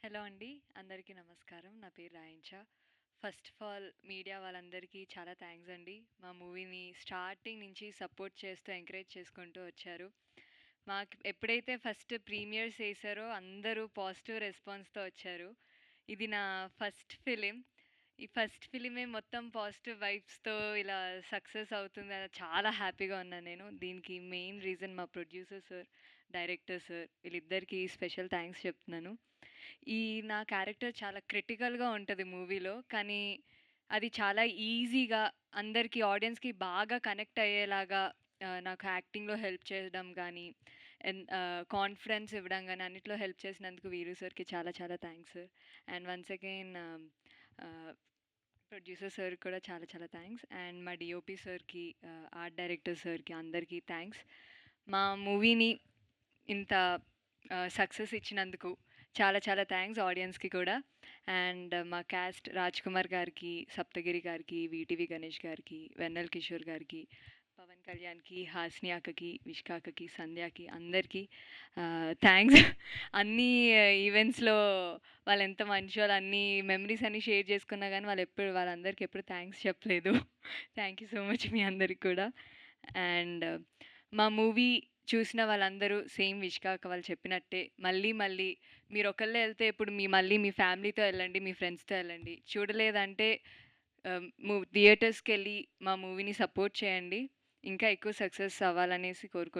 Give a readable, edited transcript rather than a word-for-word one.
Hello అండి. అందరికీ నమస్కారం. నా పేరు రాయించా. ఫస్ట్ ఆఫ్ ఆల్ మీడియా వాళ్ళందరికీ చాలా థ్యాంక్స్ అండి. మా మూవీని స్టార్టింగ్ నుంచి సపోర్ట్ చేస్తూ, ఎంకరేజ్ చేసుకుంటూ వచ్చారు. మాకు ఎప్పుడైతే ఫస్ట్ ప్రీమియర్స్ ఏసారో అందరూ పాజిటివ్ రెస్పాన్స్‌తో వచ్చారు. ఇది నా ఫస్ట్ ఫిలిం. ఈ ఫస్ట్ ఫిలిమే మొత్తం పాజిటివ్ వైబ్స్‌తో ఇలా సక్సెస్ అవుతుందని చాలా హ్యాపీగా ఉన్నాను నేను. దీనికి మెయిన్ రీజన్ మా ప్రొడ్యూసర్ సార్, డైరెక్టర్ సార్ వీళ్ళిద్దరికీ స్పెషల్ థ్యాంక్స్ చెప్తున్నాను. ఈ నా క్యారెక్టర్ చాలా క్రిటికల్‌గా ఉంటది మూవీలో. కానీ అది చాలా ఈజీగా అందరికీ ఆడియన్స్‌కి బాగా కనెక్ట్ అయ్యేలాగా నాకు యాక్టింగ్‌లో హెల్ప్ చేయడం గానీ, కాన్ఫిడెన్స్ ఇవ్వడం గానీ అన్నిట్లో హెల్ప్ చేసినందుకు వీరు సార్‌కి చాలా చాలా thanks sir. And once again producer సార్‌కి కూడా చాలా చాలా థ్యాంక్స్. అండ్ మా డీఓపీ సార్‌కి, ఆర్ట్ డైరెక్టర్ సార్‌కి అందరికీ థ్యాంక్స్. మా మూవీని ఇంత సక్సెస్ ఇచ్చినందుకు చాలా చాలా థ్యాంక్స్ ఆడియన్స్‌కి కూడా. అండ్ మా క్యాస్ట్ రాజ్ కుమార్ గారికి, సప్తగిరి గారికి, వీటీవీ గణేష్ గారికి, వెన్నెల కిషోర్ గారికి, పవన్ కళ్యాణ్‌కి, హాసిని అక్కకి, విష్క అక్కకి, సంధ్యకి అందరికీ థ్యాంక్స్. అన్నీ ఈవెంట్స్‌లో వాళ్ళెంత మంచోళ్ళు, అన్నీ మెమరీస్ అన్నీ షేర్ చేసుకున్నా గానీ వాళ్ళందరికీ ఎప్పుడు థ్యాంక్స్ చెప్పలేదు. థ్యాంక్ యూ సో మచ్ మీ అందరికి కూడా. అండ్ మా మూవీ చూసిన వాళ్ళందరూ సేమ్ విష్క అక్క వాళ్ళు చెప్పినట్టే మళ్ళీ మళ్ళీ మీరొకళ్ళే ఎళ్తే ఇప్పుడు మళ్ళీ మీ ఫ్యామిలీతో ఎళ్ళండి, మీ ఫ్రెండ్స్‌తో ఎళ్ళండి. చూడలేదంటే థియేటర్స్‌కెళ్ళి మా మూవీని సపోర్ట్ చేయండి. ఇంకా ఎక్కువ సక్సెస్ అవ్వాలనేసి